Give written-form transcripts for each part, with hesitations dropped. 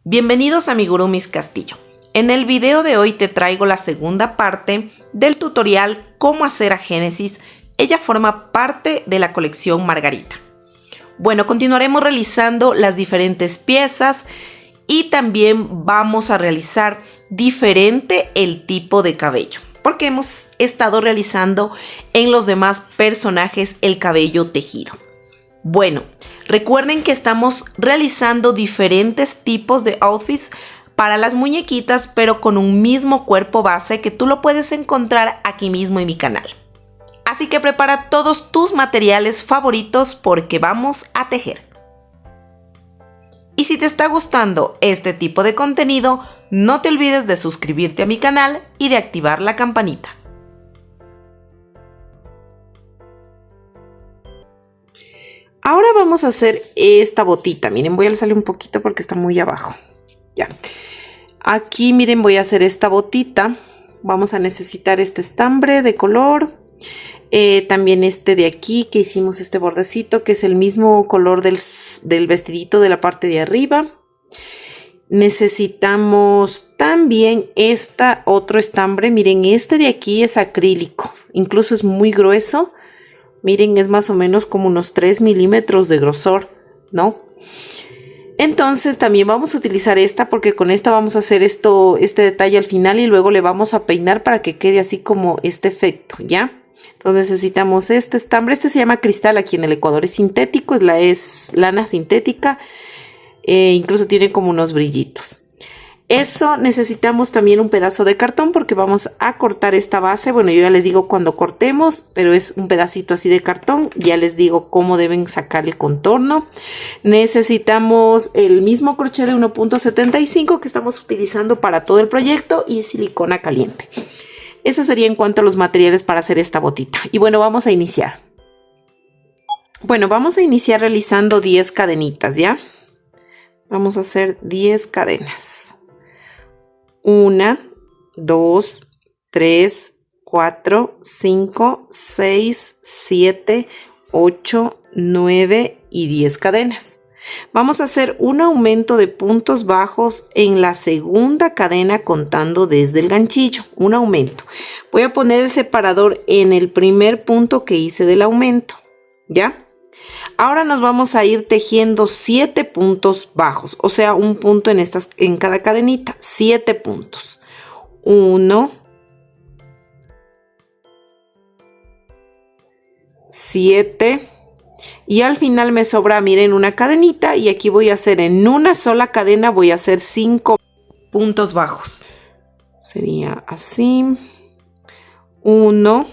Bienvenidos a Amigurumis Castillo. En el video de hoy te traigo la segunda parte del tutorial Cómo hacer a Génesis. Ella forma parte de la colección Margarita. Bueno, continuaremos realizando las diferentes piezas y también vamos a realizar diferente el tipo de cabello, porque hemos estado realizando en los demás personajes el cabello tejido. Bueno, recuerden que estamos realizando diferentes tipos de outfits para las muñequitas, pero con un mismo cuerpo base que tú lo puedes encontrar aquí mismo en mi canal. Así que prepara todos tus materiales favoritos porque vamos a tejer. Y si te está gustando este tipo de contenido, no te olvides de suscribirte a mi canal y de activar la campanita. Ahora vamos a hacer esta botita. Miren, voy a salir un poquito porque está muy abajo. Ya. Aquí, miren, voy a hacer esta botita. Vamos a necesitar este estambre de color. También este de aquí que hicimos este bordecito, que es el mismo color del vestidito de la parte de arriba. Necesitamos también otro estambre. Miren, este de aquí es acrílico. Incluso es muy grueso. Miren, es más o menos como unos 3 milímetros de grosor, ¿no? Entonces también vamos a utilizar esta porque con esta vamos a hacer este detalle al final y luego le vamos a peinar para que quede así como este efecto, ¿ya? Entonces necesitamos este estambre. Este se llama cristal, aquí en el Ecuador es sintético, es lana sintética. Incluso tiene como unos brillitos. Eso, necesitamos también un pedazo de cartón porque vamos a cortar esta base. Bueno, yo ya les digo cuando cortemos, pero es un pedacito así de cartón. Ya les digo cómo deben sacar el contorno. Necesitamos el mismo crochet de 1.75 que estamos utilizando para todo el proyecto y silicona caliente. Eso sería en cuanto a los materiales para hacer esta botita. Y bueno, vamos a iniciar. Bueno, vamos a iniciar realizando 10 cadenitas, ¿ya? Vamos a hacer 10 cadenas. 1, 2, 3, 4, 5, 6, 7, 8, 9 y 10 cadenas. Vamos a hacer un aumento de puntos bajos en la segunda cadena contando desde el ganchillo. Un aumento. Voy a poner el separador en el primer punto que hice del aumento. ¿Ya? Ahora nos vamos a ir tejiendo 7 puntos bajos, o sea, un punto en cada cadenita, 7 puntos. 1, 7 y al final me sobra, miren, una cadenita y aquí voy a hacer en una sola cadena, voy a hacer 5 puntos bajos. Sería así. 1,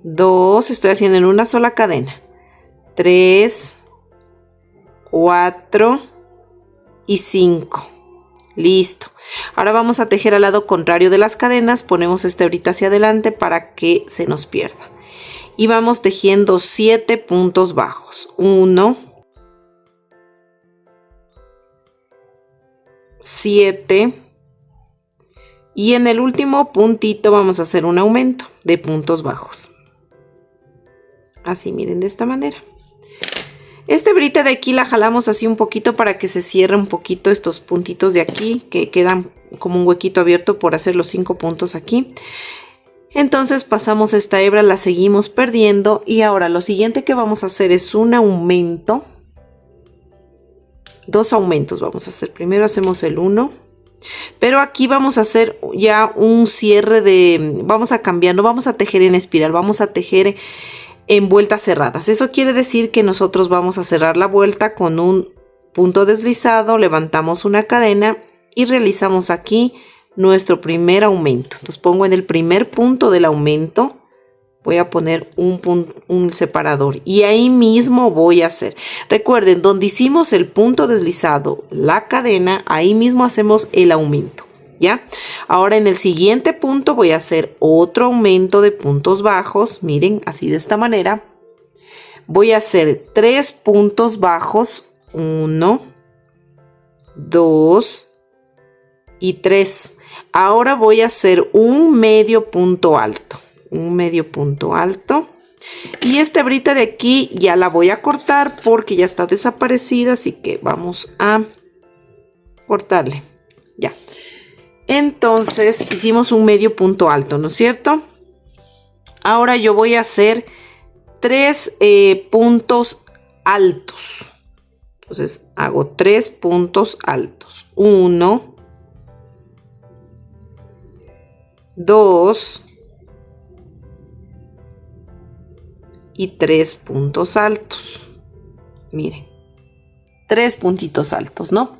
2, estoy haciendo en una sola cadena, 3, 4 y 5. Listo. Ahora vamos a tejer al lado contrario de las cadenas. Ponemos este ahorita hacia adelante para que se nos pierda. Y vamos tejiendo 7 puntos bajos. 1, 7. Y en el último puntito vamos a hacer un aumento de puntos bajos. Así, miren, de esta manera. Esta hebrita de aquí la jalamos así un poquito para que se cierre un poquito estos puntitos de aquí, que quedan como un huequito abierto por hacer los 5 puntos aquí. Entonces pasamos esta hebra, la seguimos perdiendo y ahora lo siguiente que vamos a hacer es un aumento. 2 aumentos vamos a hacer. Primero hacemos el 1. Pero aquí vamos a hacer ya un cierre vamos a cambiar, no vamos a tejer en espiral, vamos a tejer en vueltas cerradas. Eso quiere decir que nosotros vamos a cerrar la vuelta con un punto deslizado, levantamos una cadena y realizamos aquí nuestro primer aumento. Entonces pongo en el primer punto del aumento, voy a poner un separador y ahí mismo voy a hacer. Recuerden, donde hicimos el punto deslizado, la cadena, ahí mismo hacemos el aumento. ¿Ya? Ahora en el siguiente punto voy a hacer otro aumento de puntos bajos. Miren, así de esta manera. Voy a hacer 3 puntos bajos. 1, 2 y 3. Ahora voy a hacer un medio punto alto. Un medio punto alto. Y esta hebrita de aquí ya la voy a cortar porque ya está desaparecida, así que vamos a cortarle. Ya. Entonces hicimos un medio punto alto, ¿no es cierto? Ahora yo voy a hacer 3 puntos altos. Entonces hago 3 puntos altos. 1, 2 y 3 puntos altos. Miren, 3 puntitos altos, ¿no?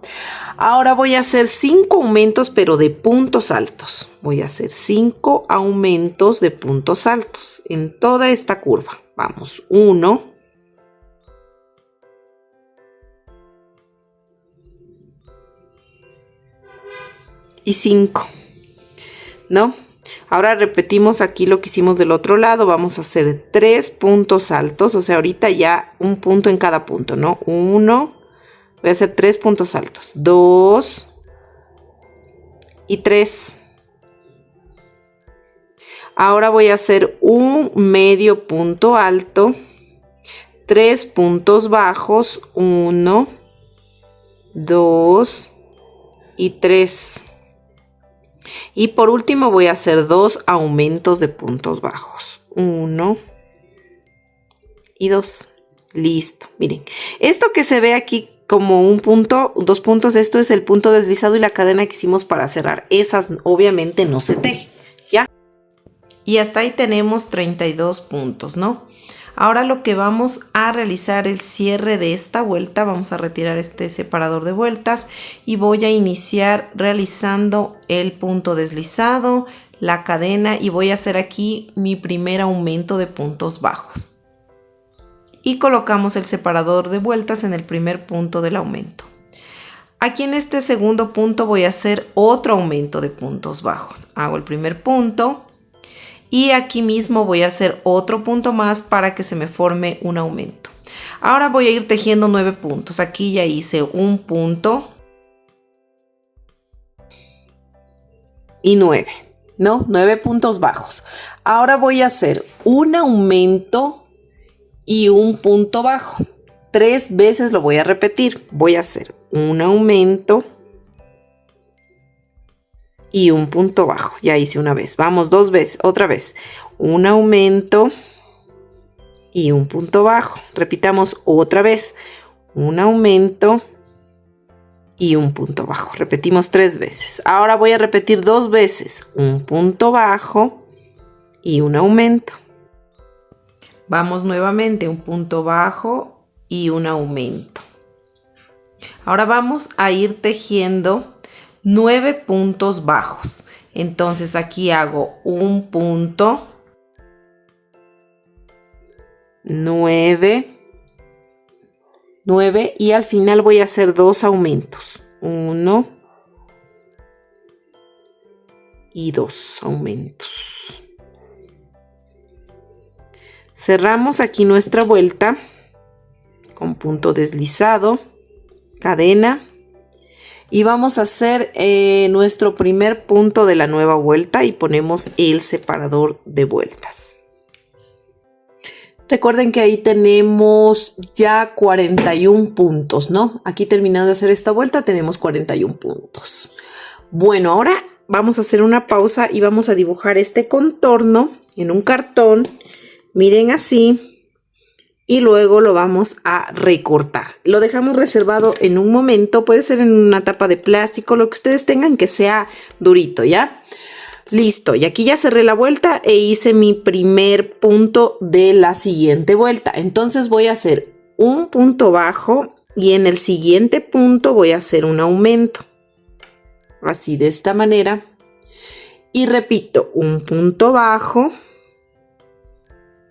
Ahora voy a hacer 5 aumentos, pero de puntos altos. Voy a hacer 5 aumentos de puntos altos en toda esta curva. Vamos, 1, 5, ¿no? Ahora repetimos aquí lo que hicimos del otro lado. Vamos a hacer 3 puntos altos, o sea, ahorita ya un punto en cada punto, ¿no? 1, voy a hacer 3 puntos altos, 2 y 3. Ahora voy a hacer un medio punto alto, 3 puntos bajos, 1, 2 y 3. Y por último voy a hacer 2 aumentos de puntos bajos, 1 y 2. Listo, miren, esto que se ve aquí como un punto, 2 puntos, esto es el punto deslizado y la cadena que hicimos para cerrar. Esas obviamente no se tejen, ¿ya? Y hasta ahí tenemos 32 puntos, ¿no? Ahora lo que vamos a realizar el cierre de esta vuelta, vamos a retirar este separador de vueltas y voy a iniciar realizando el punto deslizado, la cadena y voy a hacer aquí mi primer aumento de puntos bajos. Y colocamos el separador de vueltas en el primer punto del aumento. Aquí en este segundo punto voy a hacer otro aumento de puntos bajos. Hago el primer punto. Y aquí mismo voy a hacer otro punto más para que se me forme un aumento. Ahora voy a ir tejiendo 9 puntos. Aquí ya hice un punto y 9, ¿no? 9 puntos bajos. Ahora voy a hacer un aumento y un punto bajo. 3 veces lo voy a repetir. Voy a hacer un aumento y un punto bajo. Ya hice una vez. Vamos 2 veces. Otra vez. Un aumento y un punto bajo. Repitamos otra vez. Un aumento y un punto bajo. Repetimos 3 veces. Ahora voy a repetir 2 veces. Un punto bajo y un aumento. Vamos nuevamente. Un punto bajo y un aumento. Ahora vamos a ir tejiendo 9 puntos bajos. Entonces aquí hago un punto, 9 y al final voy a hacer 2 aumentos, 1 y 2 aumentos. Cerramos aquí nuestra vuelta con punto deslizado, cadena. Y vamos a hacer nuestro primer punto de la nueva vuelta y ponemos el separador de vueltas. Recuerden que ahí tenemos ya 41 puntos, ¿no? Aquí terminando de hacer esta vuelta tenemos 41 puntos. Bueno, ahora vamos a hacer una pausa y vamos a dibujar este contorno en un cartón. Miren así. Y luego lo vamos a recortar. Lo dejamos reservado en un momento. Puede ser en una tapa de plástico, lo que ustedes tengan que sea durito, ¿ya? Listo. Y aquí ya cerré la vuelta e hice mi primer punto de la siguiente vuelta. Entonces voy a hacer un punto bajo y en el siguiente punto voy a hacer un aumento. Así de esta manera. Y repito, un punto bajo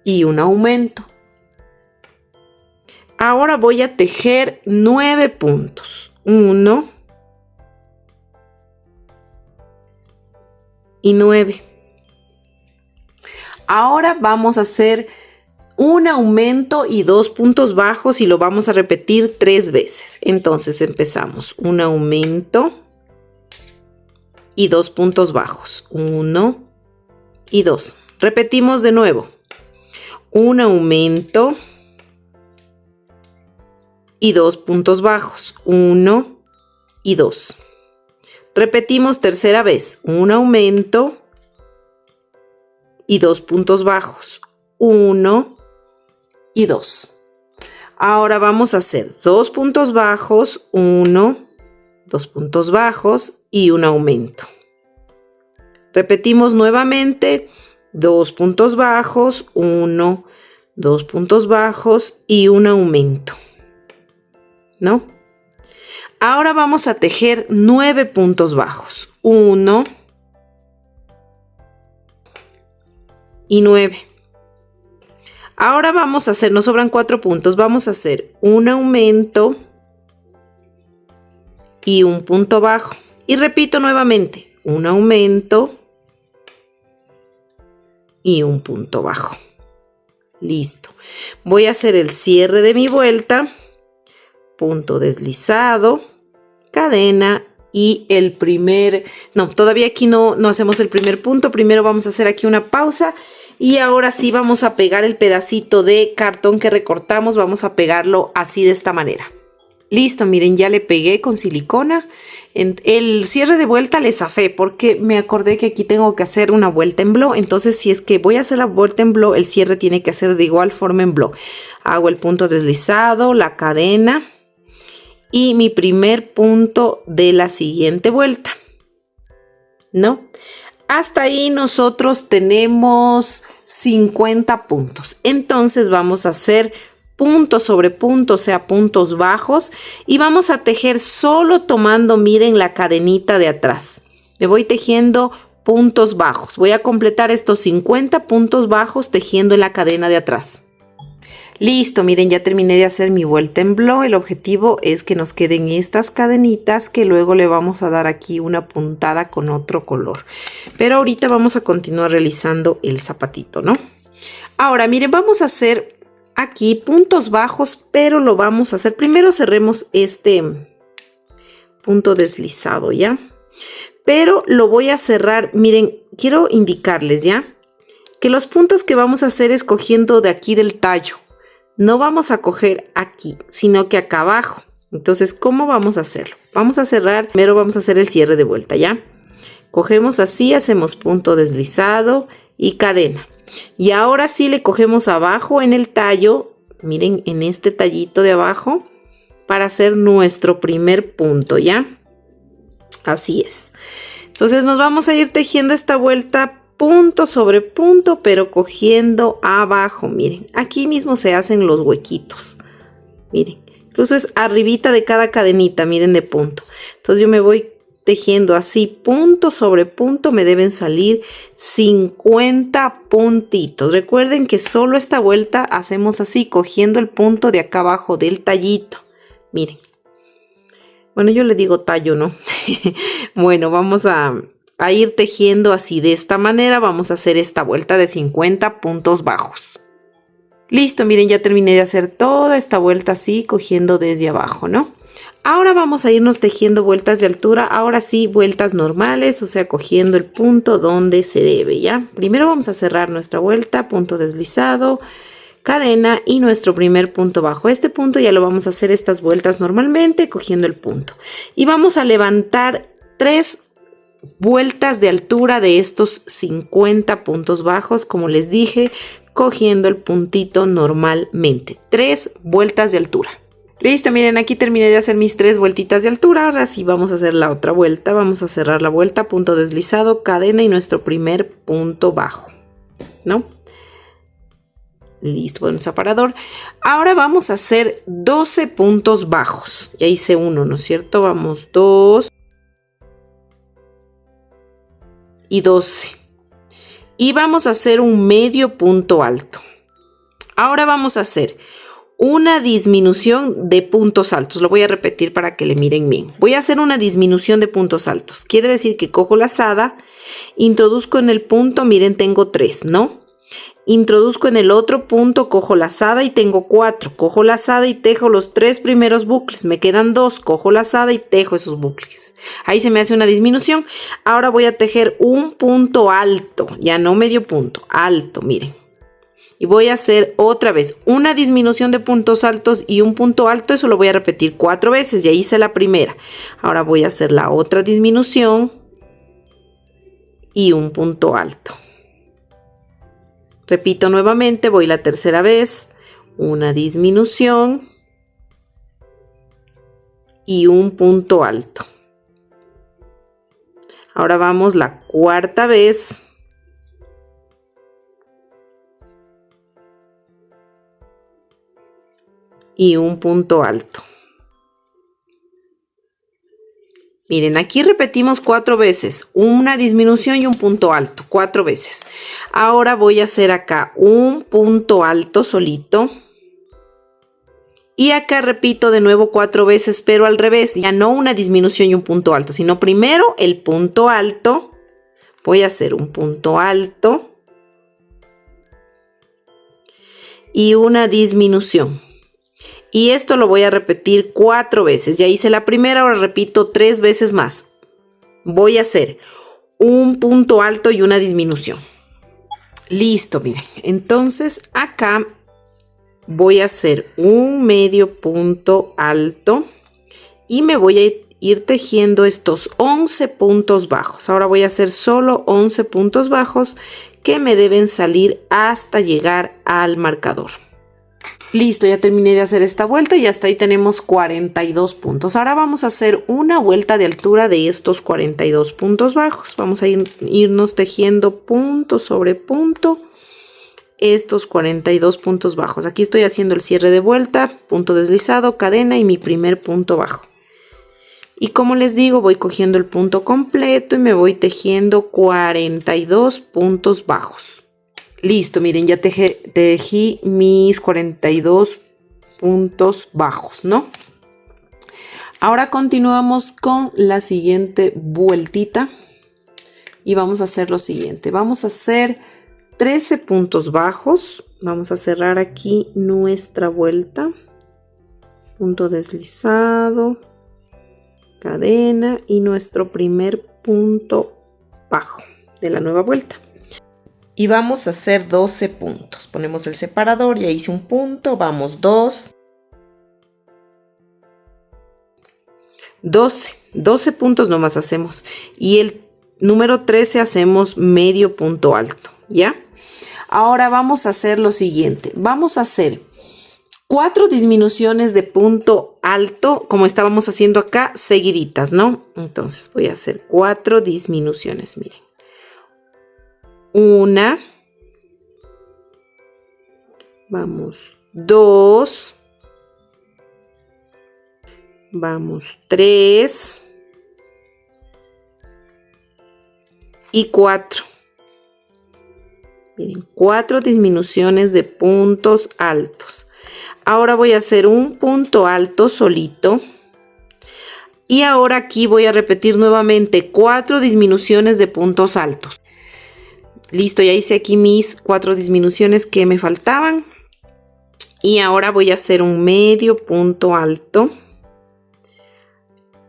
y un aumento. Ahora voy a tejer 9 puntos. 1 y 9. Ahora vamos a hacer un aumento y 2 puntos bajos y lo vamos a repetir 3 veces. Entonces empezamos. Un aumento y 2 puntos bajos. 1 y 2. Repetimos de nuevo. un aumento y 2 puntos bajos, 1 y 2. Repetimos tercera vez, un aumento y 2 puntos bajos, 1 y 2. Ahora vamos a hacer 2 puntos bajos, 1, 2 puntos bajos y un aumento. Repetimos nuevamente, 2 puntos bajos, 1, 2 puntos bajos y un aumento, ¿no? Ahora vamos a tejer 9 puntos bajos, 1 y 9. Ahora vamos a hacer, nos sobran 4 puntos, vamos a hacer un aumento y un punto bajo. Y repito nuevamente, un aumento y un punto bajo. Listo. Voy a hacer el cierre de mi vuelta, punto deslizado, cadena y el primer, no, todavía aquí no hacemos el primer punto. Primero vamos a hacer aquí una pausa. Y ahora sí vamos a pegar el pedacito de cartón que recortamos, vamos a pegarlo así de esta manera. Listo, miren, ya le pegué con silicona. El cierre de vuelta le zafé porque me acordé que aquí tengo que hacer una vuelta en bloc. Entonces, si es que voy a hacer la vuelta en bloc, el cierre tiene que hacer de igual forma en bloc. Hago el punto deslizado, la cadena y mi primer punto de la siguiente vuelta, ¿no? Hasta ahí nosotros tenemos 50 puntos. Entonces vamos a hacer punto sobre punto, o sea, puntos bajos. Y vamos a tejer solo tomando, miren, la cadenita de atrás. Me voy tejiendo puntos bajos. Voy a completar estos 50 puntos bajos tejiendo en la cadena de atrás. Listo, miren, ya terminé de hacer mi vuelta en bloc. El objetivo es que nos queden estas cadenitas que luego le vamos a dar aquí una puntada con otro color. Pero ahorita vamos a continuar realizando el zapatito, ¿no? Ahora, miren, vamos a hacer aquí puntos bajos, pero lo vamos a hacer. Primero cerremos este punto deslizado, ¿ya? Pero lo voy a cerrar, miren, quiero indicarles, ¿ya? Que los puntos que vamos a hacer es cogiendo de aquí del tallo. No vamos a coger aquí, sino que acá abajo. Entonces, ¿cómo vamos a hacerlo? Vamos a cerrar, primero vamos a hacer el cierre de vuelta, ¿ya? Cogemos así, hacemos punto deslizado y cadena. Y ahora sí le cogemos abajo en el tallo, miren, en este tallito de abajo, para hacer nuestro primer punto, ¿ya? Así es. Entonces, nos vamos a ir tejiendo esta vuelta punto sobre punto, pero cogiendo abajo. Miren, aquí mismo se hacen los huequitos. Miren, incluso es arribita de cada cadenita, miren, de punto. Entonces yo me voy tejiendo así, punto sobre punto. Me deben salir 50 puntitos. Recuerden que solo esta vuelta hacemos así, cogiendo el punto de acá abajo del tallito. Miren. Bueno, yo le digo tallo, ¿no? Bueno, vamos a ir tejiendo así de esta manera. Vamos a hacer esta vuelta de 50 puntos bajos. Listo, miren, ya terminé de hacer toda esta vuelta así, cogiendo desde abajo, ¿no? Ahora vamos a irnos tejiendo vueltas de altura. Ahora sí, vueltas normales, o sea, cogiendo el punto donde se debe, ¿ya? Primero vamos a cerrar nuestra vuelta, punto deslizado, cadena y nuestro primer punto bajo. Este punto ya lo vamos a hacer estas vueltas normalmente, cogiendo el punto. Y vamos a levantar 3 vueltas de altura de estos 50 puntos bajos, como les dije, cogiendo el puntito normalmente. 3 vueltas de altura. Listo, miren, aquí terminé de hacer mis 3 vueltitas de altura. Ahora sí vamos a hacer la otra vuelta. Vamos a cerrar la vuelta, punto deslizado, cadena y nuestro primer punto bajo, ¿no? Listo, bueno, separador. Ahora vamos a hacer 12 puntos bajos. Ya hice uno, ¿no es cierto? Vamos 2 y 12. Y vamos a hacer un medio punto alto. Ahora vamos a hacer una disminución de puntos altos. Lo voy a repetir para que le miren bien. Voy a hacer una disminución de puntos altos. Quiere decir que cojo lazada, introduzco en el punto, miren, tengo 3, ¿no? Introduzco en el otro punto, cojo lazada y tengo 4. Cojo lazada y tejo los 3 primeros bucles. Me quedan 2. Cojo lazada y tejo esos bucles. Ahí se me hace una disminución. Ahora voy a tejer un punto alto, ya no medio punto, alto, miren. Y voy a hacer otra vez una disminución de puntos altos y un punto alto. Eso lo voy a repetir 4 veces. Ya hice la primera. Ahora voy a hacer la otra disminución y un punto alto. Repito nuevamente, voy la tercera vez, una disminución y un punto alto. Ahora vamos la cuarta vez. Y un punto alto. Miren, aquí repetimos 4 veces, una disminución y un punto alto, 4 veces. Ahora voy a hacer acá un punto alto solito. Y acá repito de nuevo 4 veces, pero al revés, ya no una disminución y un punto alto, sino primero el punto alto. Voy a hacer un punto alto y una disminución. Y esto lo voy a repetir 4 veces. Ya hice la primera, ahora repito 3 veces más. Voy a hacer un punto alto y una disminución. Listo, miren. Entonces acá voy a hacer un medio punto alto y me voy a ir tejiendo estos 11 puntos bajos. Ahora voy a hacer solo 11 puntos bajos que me deben salir hasta llegar al marcador. Listo, ya terminé de hacer esta vuelta y hasta ahí tenemos 42 puntos. Ahora vamos a hacer una vuelta de altura de estos 42 puntos bajos. Vamos a irnos tejiendo punto sobre punto estos 42 puntos bajos. Aquí estoy haciendo el cierre de vuelta, punto deslizado, cadena y mi primer punto bajo. Y como les digo, voy cogiendo el punto completo y me voy tejiendo 42 puntos bajos. Listo, miren, ya tejí mis 42 puntos bajos, ¿no? Ahora continuamos con la siguiente vueltita y vamos a hacer lo siguiente. Vamos a hacer 13 puntos bajos. Vamos a cerrar aquí nuestra vuelta. Punto deslizado, cadena y nuestro primer punto bajo de la nueva vuelta. Y vamos a hacer 12 puntos. Ponemos el separador, ya hice un punto, vamos 2, 12 puntos nomás hacemos. Y el número 13 hacemos medio punto alto, ¿ya? Ahora vamos a hacer lo siguiente. Vamos a hacer 4 disminuciones de punto alto, como estábamos haciendo acá, seguiditas, ¿no? Entonces voy a hacer 4 disminuciones, miren. Una, vamos 2, vamos 3 y 4. Miren, 4 disminuciones de puntos altos. Ahora voy a hacer un punto alto solito. Y ahora aquí voy a repetir nuevamente 4 disminuciones de puntos altos. Listo, ya hice aquí mis 4 disminuciones que me faltaban. Y ahora voy a hacer un medio punto alto.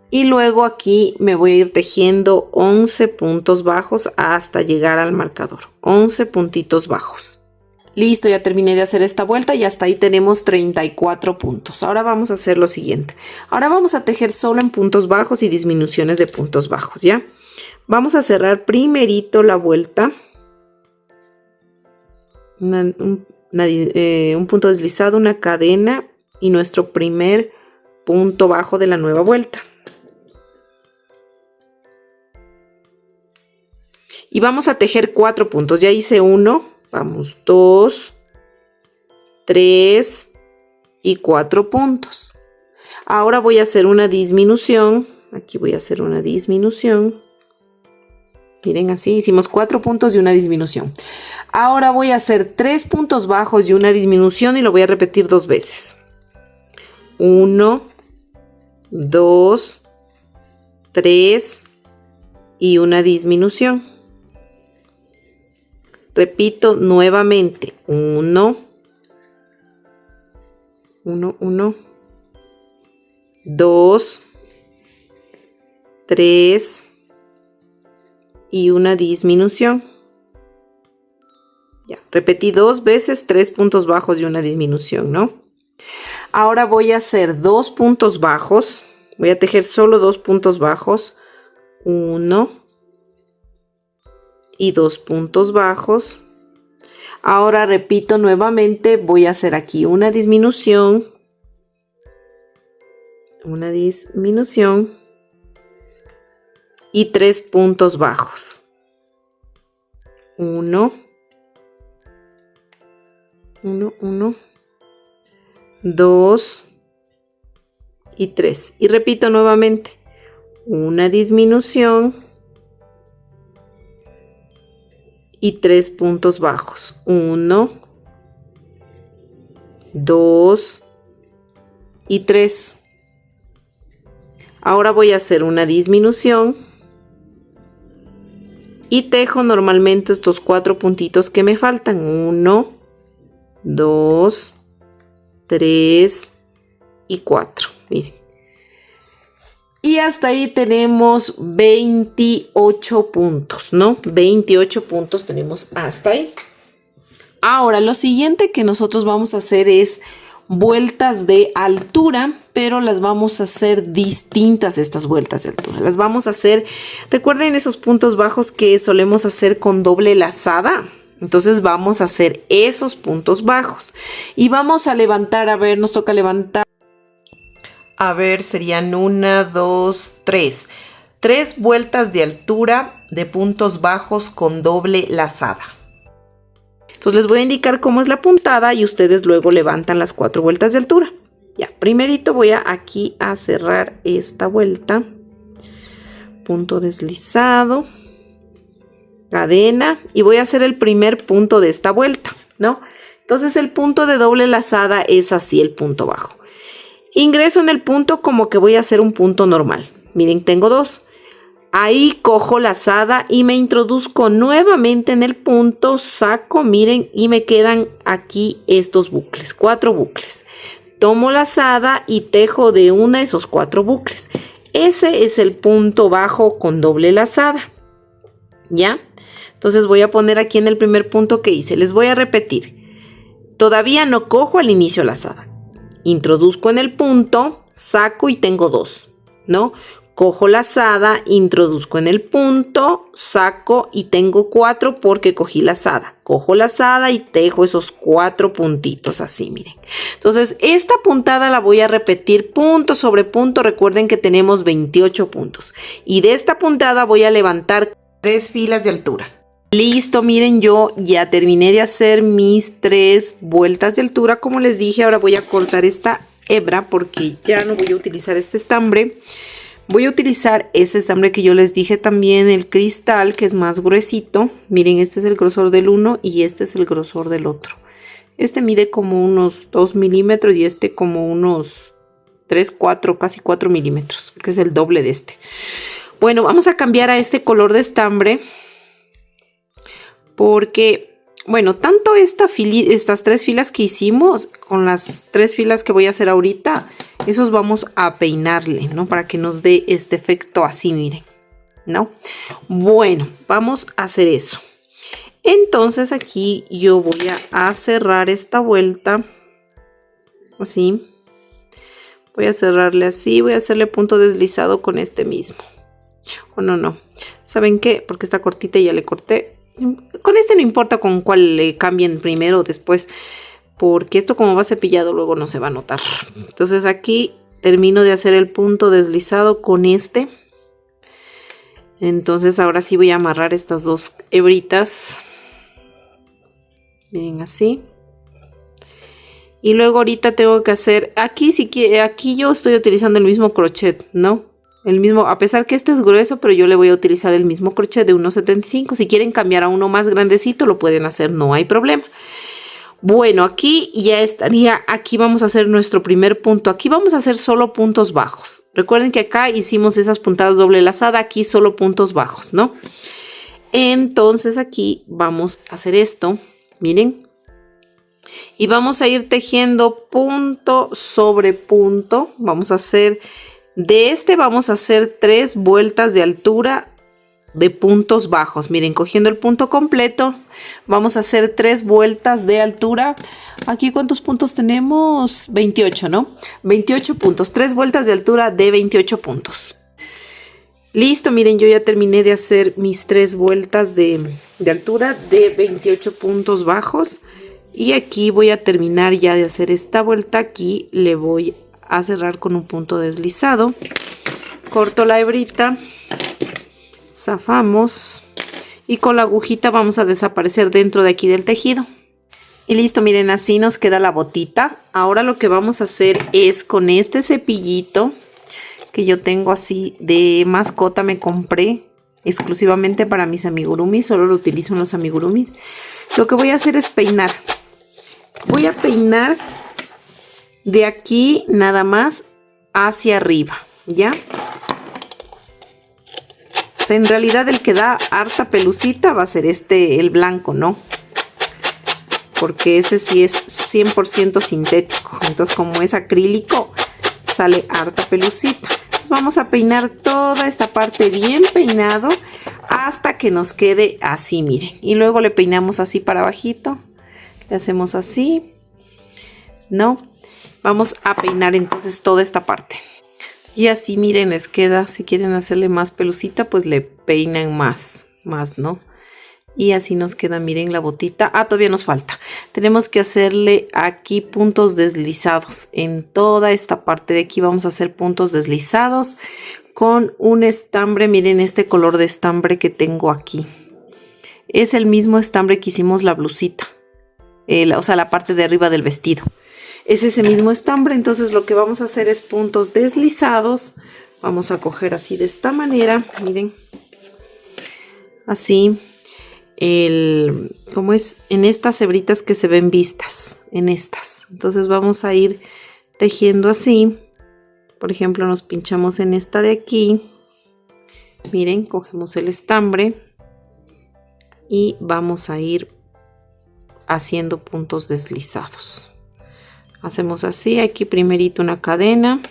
Y luego aquí me voy a ir tejiendo 11 puntos bajos hasta llegar al marcador. 11 puntitos bajos. Listo, ya terminé de hacer esta vuelta y hasta ahí tenemos 34 puntos. Ahora vamos a hacer lo siguiente. Ahora vamos a tejer solo en puntos bajos y disminuciones de puntos bajos, ¿ya? Vamos a cerrar primerito la vuelta. Un punto deslizado, una cadena y nuestro primer punto bajo de la nueva vuelta. Y vamos a tejer 4 puntos. Ya hice 1, vamos 2, 3 y 4 puntos. Ahora voy a hacer una disminución. Aquí voy a hacer una disminución. Miren, así hicimos 4 puntos y una disminución. Ahora voy a hacer 3 puntos bajos y una disminución y lo voy a repetir 2 veces. 1, 2, 3 y una disminución. Repito nuevamente. 1, 2, 3 y una disminución. Ya, Repetí 2 veces, 3 puntos bajos y una disminución, ¿no? Ahora voy a hacer 2 puntos bajos. Voy a tejer solo 2 puntos bajos. 1 y 2 puntos bajos. Ahora repito nuevamente, voy a hacer aquí una disminución. Una disminución. Y 3 puntos bajos. 1, 2 y 3. Y repito nuevamente, una disminución y 3 puntos bajos. 1, 2 y 3. Ahora voy a hacer una disminución y tejo normalmente estos 4 puntitos que me faltan. 1, 2, 3 y 4. Miren. Y hasta ahí tenemos 28 puntos, ¿no? 28 puntos tenemos hasta ahí. Ahora, lo siguiente que nosotros vamos a hacer es vueltas de altura, pero las vamos a hacer distintas estas vueltas de altura. Las vamos a hacer, recuerden esos puntos bajos que solemos hacer con doble lazada. Entonces vamos a hacer esos puntos bajos y vamos a levantar, a ver, nos toca levantar. A ver, serían 1, 2, 3. 3 vueltas de altura de puntos bajos con doble lazada. Entonces les voy a indicar cómo es la puntada y ustedes luego levantan las 4 vueltas de altura. Ya, primerito voy aquí a cerrar esta vuelta. Punto deslizado. Cadena. Y voy a hacer el primer punto de esta vuelta, ¿no? Entonces el punto de doble lazada es así el punto bajo. Ingreso en el punto como que voy a hacer un punto normal. Miren, tengo 2. Ahí cojo lazada y me introduzco nuevamente en el punto, saco, miren, y me quedan aquí estos bucles, 4 bucles. Tomo lazada y tejo de una de esos 4 bucles. Ese es el punto bajo con doble lazada. ¿Ya? Entonces voy a poner aquí en el primer punto que hice. Les voy a repetir. Todavía no cojo al inicio lazada. Introduzco en el punto, saco y tengo 2, ¿no? Cojo lazada, introduzco en el punto, saco y tengo 4 porque cogí lazada. Cojo lazada y tejo esos 4 puntitos así, miren. Entonces, esta puntada la voy a repetir punto sobre punto. Recuerden que tenemos 28 puntos. Y de esta puntada voy a levantar 3 filas de altura. Listo, miren, yo ya terminé de hacer mis 3 vueltas de altura. Como les dije, ahora voy a cortar esta hebra porque ya no voy a utilizar este estambre. Voy a utilizar ese estambre que yo les dije también, el cristal, que es más gruesito. Miren, este es el grosor del uno y este es el grosor del otro. Este mide como unos 2 milímetros y este como unos 3, 4, casi 4 milímetros, que es el doble de este. Bueno, vamos a cambiar a este color de estambre. Porque, bueno, tanto estas 3 filas que hicimos, con las 3 filas que voy a hacer ahorita, esos vamos a peinarle, ¿no? Para que nos dé este efecto así, miren, ¿no? Bueno, vamos a hacer eso. Entonces aquí yo voy a cerrar esta vuelta, así. Voy a cerrarle así, voy a hacerle punto deslizado con este mismo. O no. ¿Saben qué? Porque está cortita y ya le corté. Con este no importa con cuál le cambien primero o después, porque esto como va cepillado luego no se va a notar. Entonces aquí termino de hacer el punto deslizado con este. Entonces ahora sí voy a amarrar estas 2 hebritas. Miren, así. Y luego ahorita tengo que hacer, aquí yo estoy utilizando el mismo crochet, ¿no? El mismo, a pesar que este es grueso, pero yo le voy a utilizar el mismo crochet de 1,75. Si quieren cambiar a uno más grandecito, lo pueden hacer, no hay problema. Bueno, aquí ya estaría, aquí vamos a hacer nuestro primer punto. Aquí vamos a hacer solo puntos bajos. Recuerden que acá hicimos esas puntadas doble lazada, aquí solo puntos bajos, ¿no? Entonces aquí vamos a hacer esto, miren. Y vamos a ir tejiendo punto sobre punto. Vamos a hacer... De este vamos a hacer 3 vueltas de altura de puntos bajos. Miren, cogiendo el punto completo, vamos a hacer 3 vueltas de altura. Aquí, ¿cuántos puntos tenemos? 28, ¿no? 28 puntos, 3 vueltas de altura de 28 puntos. Listo, miren, yo ya terminé de hacer mis 3 vueltas de altura de 28 puntos bajos. Y aquí voy a terminar ya de hacer esta vuelta. Aquí le voy a cerrar con un punto deslizado. Corto la hebrita, zafamos y con la agujita vamos a desaparecer dentro de aquí del tejido. Y listo, miren, así nos queda la botita. Ahora lo que vamos a hacer es con este cepillito que yo tengo así de mascota, me compré exclusivamente para mis amigurumis, solo lo utilizo en los amigurumis. Lo que voy a hacer es peinar. Voy a peinar de aquí nada más hacia arriba, ¿ya? O sea, en realidad el que da harta pelucita va a ser el blanco, ¿no? Porque ese sí es 100% sintético. Entonces, como es acrílico, sale harta pelucita. Entonces, vamos a peinar toda esta parte bien peinado hasta que nos quede así, miren. Y luego le peinamos así para abajito. Le hacemos así, ¿no? Vamos a peinar entonces toda esta parte. Y así, miren, les queda. Si quieren hacerle más pelucita, pues le peinan más, ¿no? Y así nos queda, miren, la botita. Ah, todavía nos falta. Tenemos que hacerle aquí puntos deslizados. En toda esta parte de aquí vamos a hacer puntos deslizados con un estambre. Miren este color de estambre que tengo aquí. Es el mismo estambre que hicimos la blusita. O sea, la parte de arriba del vestido. Es ese mismo estambre. Entonces lo que vamos a hacer es puntos deslizados. Vamos a coger así de esta manera. Miren. Así. Como es en estas hebritas que se ven vistas. En estas. Entonces vamos a ir tejiendo así. Por ejemplo, nos pinchamos en esta de aquí. Miren, cogemos el estambre. Y vamos a ir haciendo puntos deslizados. Hacemos así, aquí primerito una cadena,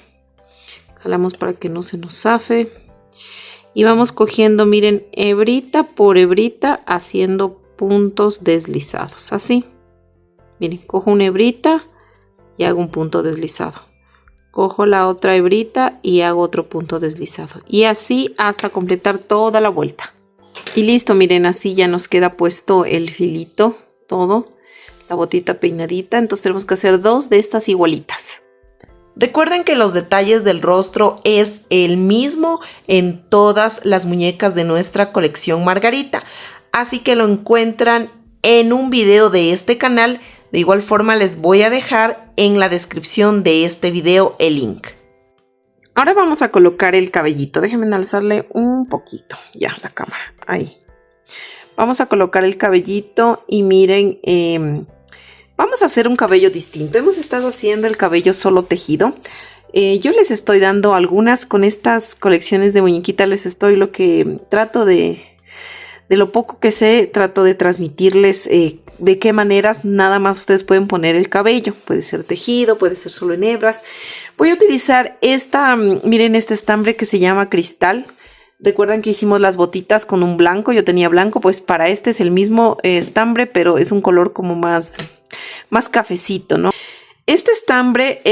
jalamos para que no se nos zafe y vamos cogiendo, miren, hebrita por hebrita haciendo puntos deslizados, así. Miren, cojo una hebrita y hago un punto deslizado, cojo la otra hebrita y hago otro punto deslizado y así hasta completar toda la vuelta. Y listo, miren, así ya nos queda puesto el filito, todo, la botita peinadita. Entonces tenemos que hacer 2 de estas igualitas. Recuerden que los detalles del rostro es el mismo en todas las muñecas de nuestra colección Margarita. Así que lo encuentran en un video de este canal. De igual forma les voy a dejar en la descripción de este video el link. Ahora vamos a colocar el cabellito. Déjenme alzarle un poquito. Ya, la cámara. Ahí. Vamos a colocar el cabellito y miren, vamos a hacer un cabello distinto. Hemos estado haciendo el cabello solo tejido. Yo les estoy dando algunas con estas colecciones de muñequitas. Les estoy lo que trato de lo poco que sé, trato de transmitirles de qué maneras nada más ustedes pueden poner el cabello. Puede ser tejido, puede ser solo en hebras. Voy a utilizar miren este estambre que se llama cristal. Recuerdan que hicimos las botitas con un blanco, yo tenía blanco, pues para este es el mismo estambre, pero es un color como más cafecito, ¿no? Este estambre,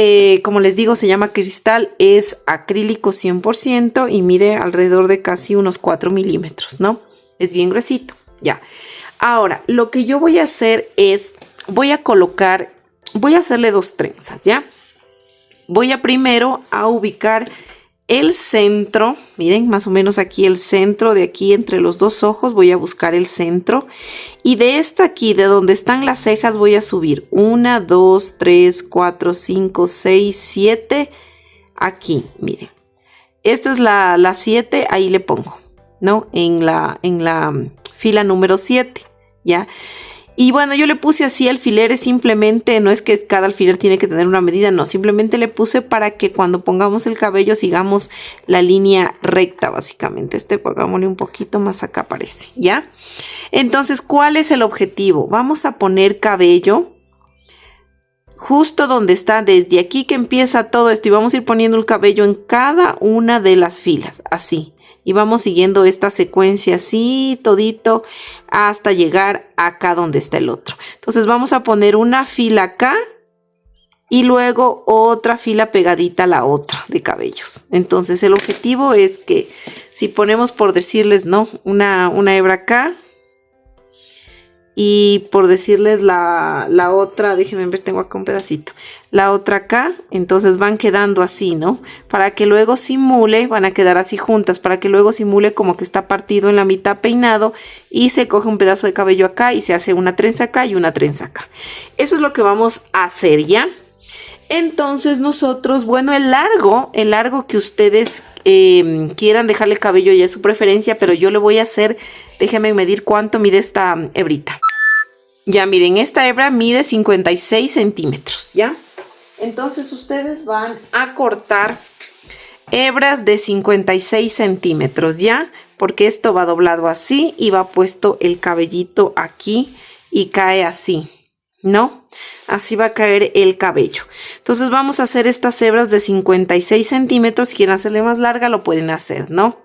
como les digo, se llama cristal, es acrílico 100% y mide alrededor de casi unos 4 milímetros, ¿no? Es bien gruesito, ya. Ahora, lo que yo voy a hacer es, voy a hacerle 2 trenzas, ¿ya? Voy a primero a ubicar el centro, miren, más o menos aquí el centro de aquí entre los 2 ojos, voy a buscar el centro y de esta aquí, de donde están las cejas, voy a subir 1, 2, 3, 4, 5, 6, 7, aquí, miren, esta es la 7, ahí le pongo, ¿no? En la fila número 7, ¿ya? Y bueno, yo le puse así alfileres simplemente, no es que cada alfiler tiene que tener una medida, no, simplemente le puse para que cuando pongamos el cabello sigamos la línea recta básicamente. Pongámosle un poquito más acá parece, ¿ya? Entonces, ¿cuál es el objetivo? Vamos a poner cabello justo donde está, desde aquí que empieza todo esto, y vamos a ir poniendo el cabello en cada una de las filas, así. Y vamos siguiendo esta secuencia así, todito, hasta llegar acá donde está el otro. Entonces vamos a poner una fila acá y luego otra fila pegadita a la otra de cabellos. Entonces el objetivo es que si ponemos, por decirles, ¿no?, una hebra acá, y por decirles la otra, déjenme ver, tengo acá un pedacito, la otra acá, entonces van quedando así, ¿no? Para que luego simule, van a quedar así juntas, para que luego simule como que está partido en la mitad peinado, y se coge un pedazo de cabello acá y se hace una trenza acá y una trenza acá. Eso es lo que vamos a hacer, ¿ya? Entonces nosotros, bueno, el largo que ustedes quieran dejarle el cabello ya es su preferencia, pero yo le voy a hacer, déjenme medir cuánto mide esta hebrita. Ya miren, esta hebra mide 56 centímetros, ¿ya? Entonces ustedes van a cortar hebras de 56 centímetros, ¿ya? Porque esto va doblado así y va puesto el cabellito aquí y cae así, ¿no? Así va a caer el cabello. Entonces vamos a hacer estas hebras de 56 centímetros. Si quieren hacerle más larga, lo pueden hacer, ¿no?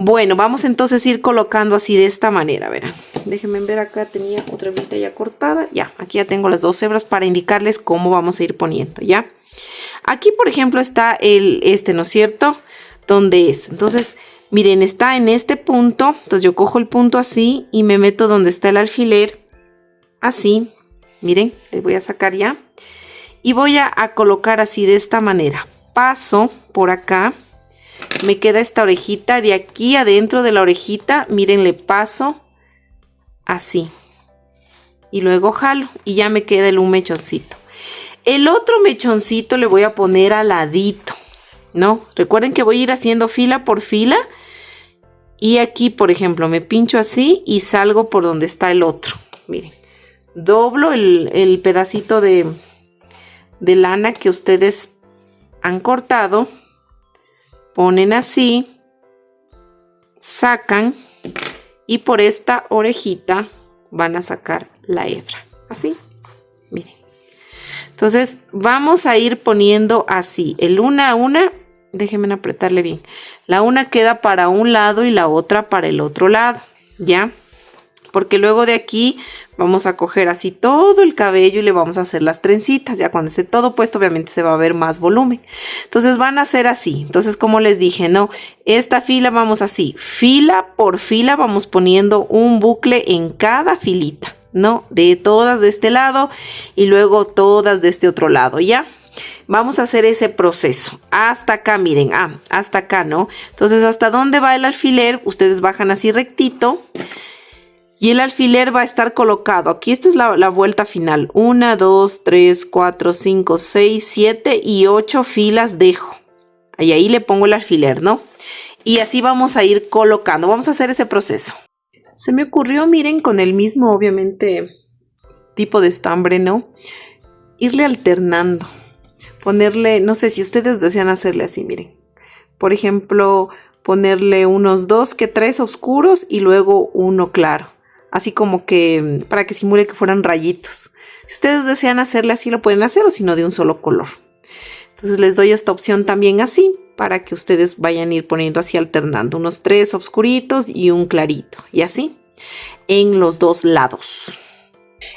Bueno, vamos entonces a ir colocando así de esta manera, verán. Déjenme ver, acá tenía otra hebrita ya cortada. Ya, aquí ya tengo las dos hebras para indicarles cómo vamos a ir poniendo, ¿ya? Aquí, por ejemplo, está ¿no es cierto? ¿Dónde es? Entonces, miren, está en este punto. Entonces yo cojo el punto así y me meto donde está el alfiler. Así, miren, les voy a sacar ya. Y voy a colocar así de esta manera. Paso por acá. Me queda esta orejita, de aquí adentro de la orejita, miren, le paso así. Y luego jalo y ya me queda un mechoncito. El otro mechoncito le voy a poner al ladito, ¿no? Recuerden que voy a ir haciendo fila por fila. Y aquí, por ejemplo, me pincho así y salgo por donde está el otro. Miren, doblo el pedacito de lana que ustedes han cortado. Ponen así, sacan y por esta orejita van a sacar la hebra. Así, miren. Entonces vamos a ir poniendo así, el una a una. Déjenme apretarle bien. La una queda para un lado y la otra para el otro lado, ¿ya? Porque luego de aquí vamos a coger así todo el cabello y le vamos a hacer las trencitas. Ya cuando esté todo puesto, obviamente se va a ver más volumen. Entonces van a hacer así. Entonces, como les dije, no, esta fila vamos así, fila por fila vamos poniendo un bucle en cada filita, ¿no? De todas de este lado y luego todas de este otro lado, ¿ya? Vamos a hacer ese proceso hasta acá, miren, hasta acá, ¿no? Entonces, hasta dónde va el alfiler, ustedes bajan así rectito. Y el alfiler va a estar colocado. Aquí esta es la vuelta final. 1, 2, 3, 4, 5, 6, 7 y 8 filas dejo. Y ahí le pongo el alfiler, ¿no? Y así vamos a ir colocando. Vamos a hacer ese proceso. Se me ocurrió, miren, con el mismo, obviamente, tipo de estambre, ¿no? Irle alternando. Ponerle, no sé si ustedes desean hacerle así, miren. Por ejemplo, ponerle unos 2 que 3 oscuros y luego uno claro. Así como que para que simule que fueran rayitos. Si ustedes desean hacerle así, lo pueden hacer, o si no, de un solo color. Entonces les doy esta opción también así, para que ustedes vayan a ir poniendo así alternando. Unos 3 oscuritos y un clarito. Y así en los dos lados.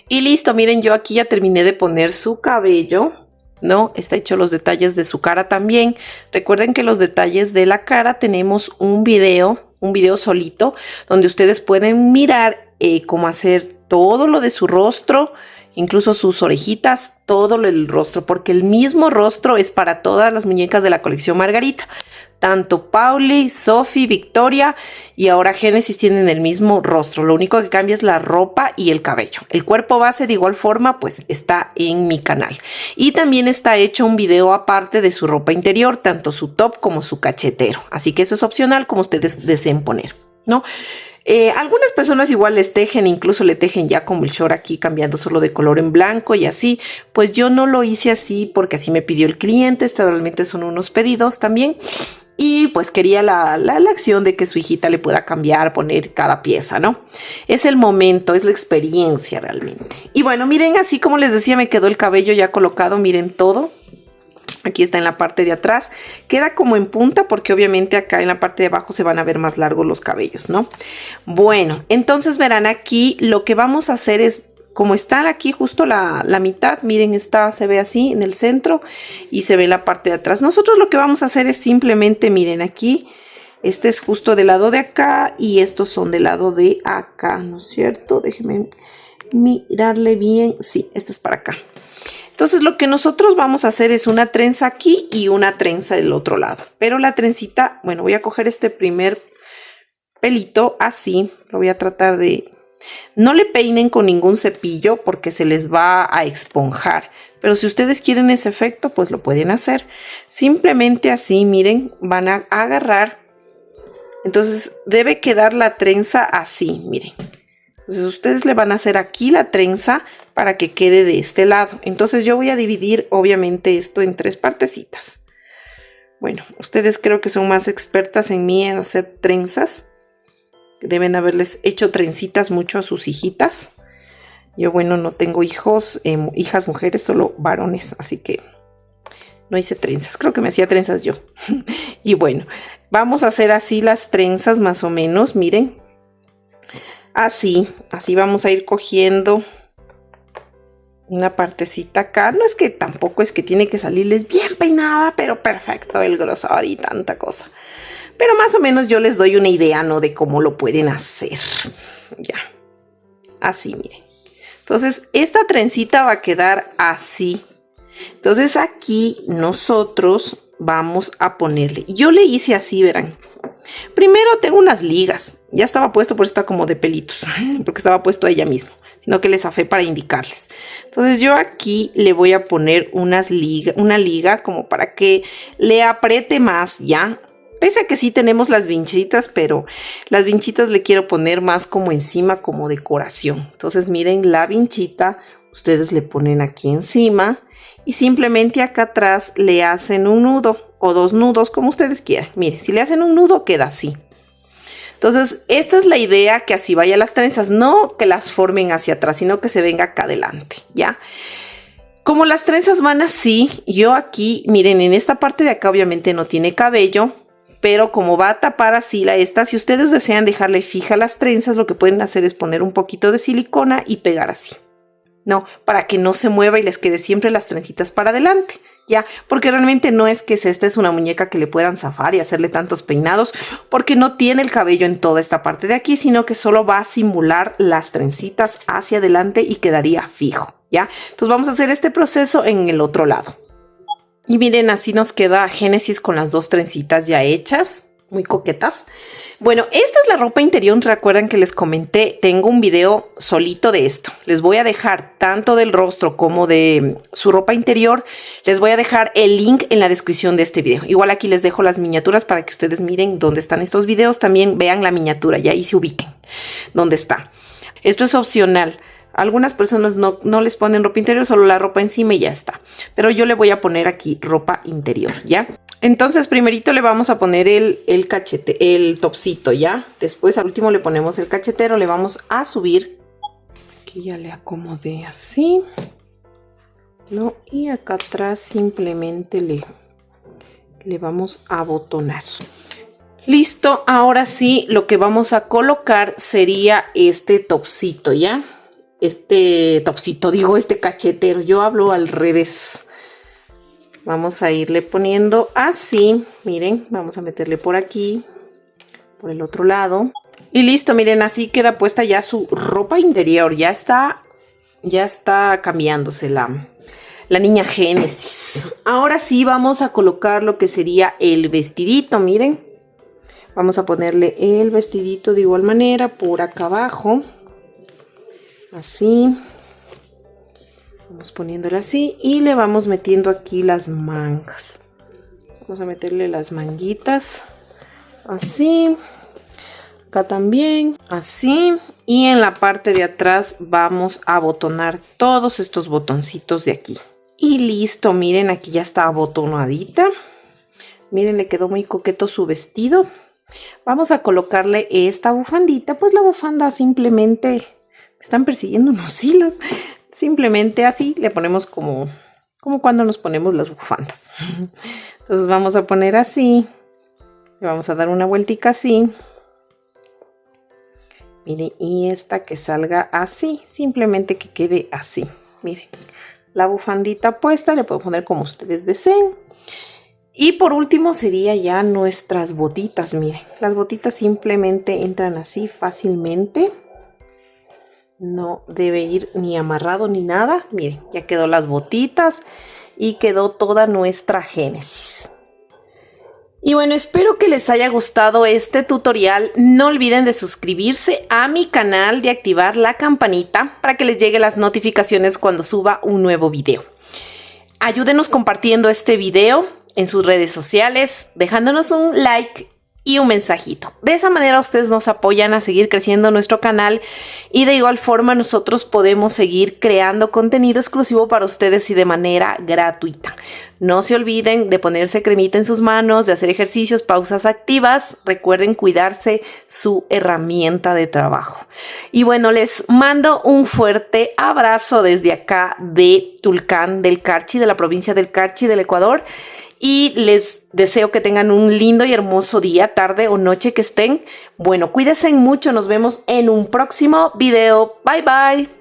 Y listo, miren, yo aquí ya terminé de poner su cabello, ¿no? Está hecho los detalles de su cara también. Recuerden que los detalles de la cara tenemos un video solito, donde ustedes pueden mirar cómo hacer todo lo de su rostro, incluso sus orejitas, todo lo del rostro, porque el mismo rostro es para todas las muñecas de la colección Margarita. Tanto Pauli, Sophie, Victoria y ahora Génesis tienen el mismo rostro. Lo único que cambia es la ropa y el cabello. El cuerpo base de igual forma pues está en mi canal. Y también está hecho un video aparte de su ropa interior, tanto su top como su cachetero. Así que eso es opcional como ustedes deseen poner, ¿no? Algunas personas igual les tejen, incluso le tejen ya como el short aquí, cambiando solo de color en blanco y así. Pues yo no lo hice así porque así me pidió el cliente. Estos realmente son unos pedidos también. y pues quería la acción de que su hijita le pueda cambiar, poner cada pieza, ¿no? Es el momento, es la experiencia realmente. Y bueno, miren, así como les decía, me quedó el cabello ya colocado, miren todo. Aquí está en la parte de atrás, queda como en punta porque obviamente acá en la parte de abajo se van a ver más largos los cabellos, ¿no? Bueno, entonces verán aquí lo que vamos a hacer es, como está aquí justo la mitad, miren, se ve así en el centro y se ve en la parte de atrás. Nosotros lo que vamos a hacer es simplemente, miren aquí, este es justo del lado de acá y estos son del lado de acá, ¿no es cierto? Déjenme mirarle bien, sí, este es para acá. Entonces lo que nosotros vamos a hacer es una trenza aquí y una trenza del otro lado. Pero la trencita, bueno, voy a coger este primer pelito así, lo voy a tratar de... No le peinen con ningún cepillo porque se les va a esponjar. Pero si ustedes quieren ese efecto, pues lo pueden hacer. Simplemente así, miren, van a agarrar. Entonces debe quedar la trenza así, miren. Entonces ustedes le van a hacer aquí la trenza para que quede de este lado. Entonces yo voy a dividir obviamente esto en 3 partecitas. Bueno, ustedes creo que son más expertas en mí en hacer trenzas. Deben haberles hecho trencitas mucho a sus hijitas. Yo, bueno, no tengo hijos, hijas mujeres, solo varones, así que no hice trenzas. Creo que me hacía trenzas yo. Y bueno, vamos a hacer así las trenzas más o menos, miren. Así vamos a ir cogiendo una partecita acá. No es que tampoco es que tiene que salirles bien peinada, pero perfecto el grosor y tanta cosa. Pero más o menos yo les doy una idea, ¿no? De cómo lo pueden hacer. Ya. Así, miren. Entonces, esta trencita va a quedar así. Entonces, aquí nosotros vamos a ponerle. Yo le hice así, verán. Primero tengo unas ligas. Ya estaba puesto, por eso está como de pelitos. Porque estaba puesto a ella mismo. Sino que les zafé para indicarles. Entonces, yo aquí le voy a poner una liga como para que le apriete más, ¿ya? Pese a que sí tenemos las vinchitas, pero las vinchitas le quiero poner más como encima, como decoración. Entonces miren la vinchita, ustedes le ponen aquí encima y simplemente acá atrás le hacen un nudo o 2 nudos, como ustedes quieran. Miren, si le hacen un nudo queda así. Entonces esta es la idea, que así vaya las trenzas, no que las formen hacia atrás, sino que se venga acá adelante, ¿ya? Como las trenzas van así, yo aquí, miren, en esta parte de acá obviamente no tiene cabello. Pero como va a tapar así si ustedes desean dejarle fija las trenzas, lo que pueden hacer es poner un poquito de silicona y pegar así. No, para que no se mueva y les quede siempre las trencitas para adelante, ¿ya? Porque realmente no es que esta es una muñeca que le puedan zafar y hacerle tantos peinados, porque no tiene el cabello en toda esta parte de aquí, sino que solo va a simular las trencitas hacia adelante y quedaría fijo, ¿ya? Entonces vamos a hacer este proceso en el otro lado. Y miren, así nos queda Génesis con las 2 trencitas ya hechas, muy coquetas. Bueno, esta es la ropa interior. Recuerdan que les comenté, tengo un video solito de esto. Les voy a dejar tanto del rostro como de su ropa interior. Les voy a dejar el link en la descripción de este video. Igual aquí les dejo las miniaturas para que ustedes miren dónde están estos videos. También vean la miniatura y ahí se ubiquen dónde está. Esto es opcional. Algunas personas no les ponen ropa interior, solo la ropa encima y ya está. Pero yo le voy a poner aquí ropa interior, ¿ya? Entonces, primerito le vamos a poner el cachete, el topsito, ¿ya? Después, al último, le ponemos el cachetero, le vamos a subir. Aquí ya le acomodé así, ¿no? Y acá atrás simplemente le vamos a abotonar. Listo, ahora sí, lo que vamos a colocar sería este topsito, ¿ya? Este cachetero, yo hablo al revés. Vamos a irle poniendo así, miren, vamos a meterle por aquí, por el otro lado. Y listo, miren, así queda puesta ya su ropa interior, ya está cambiándose la niña Génesis. Ahora sí vamos a colocar lo que sería el vestidito, miren. Vamos a ponerle el vestidito de igual manera por acá abajo. Así, vamos poniéndolo así y le vamos metiendo aquí las mangas. Vamos a meterle las manguitas, así, acá también, así. Y en la parte de atrás vamos a abotonar todos estos botoncitos de aquí. Y listo, miren, aquí ya está abotonadita. Miren, le quedó muy coqueto su vestido. Vamos a colocarle esta bufandita. Pues la bufanda simplemente... Me están persiguiendo unos hilos. Simplemente así le ponemos como cuando nos ponemos las bufandas. Entonces vamos a poner así. Le vamos a dar una vueltica así. Miren, y esta que salga así. Simplemente que quede así. Miren, la bufandita puesta. Le puedo poner como ustedes deseen. Y por último sería ya nuestras botitas. Miren, las botitas simplemente entran así fácilmente. No debe ir ni amarrado ni nada. Miren, ya quedó las botitas y quedó toda nuestra génesis. Y bueno, espero que les haya gustado este tutorial. No olviden de suscribirse a mi canal, de activar la campanita para que les llegue las notificaciones cuando suba un nuevo video. Ayúdenos compartiendo este video en sus redes sociales, dejándonos un like y un mensajito. De esa manera ustedes nos apoyan a seguir creciendo nuestro canal y de igual forma nosotros podemos seguir creando contenido exclusivo para ustedes y de manera gratuita. No se olviden de ponerse cremita en sus manos, de hacer ejercicios, pausas activas. Recuerden cuidarse su herramienta de trabajo. Y bueno, les mando un fuerte abrazo desde acá de Tulcán del Carchi, de la provincia del Carchi del Ecuador. Y les deseo que tengan un lindo y hermoso día, tarde o noche que estén. Bueno, cuídense mucho. Nos vemos en un próximo video. Bye, bye.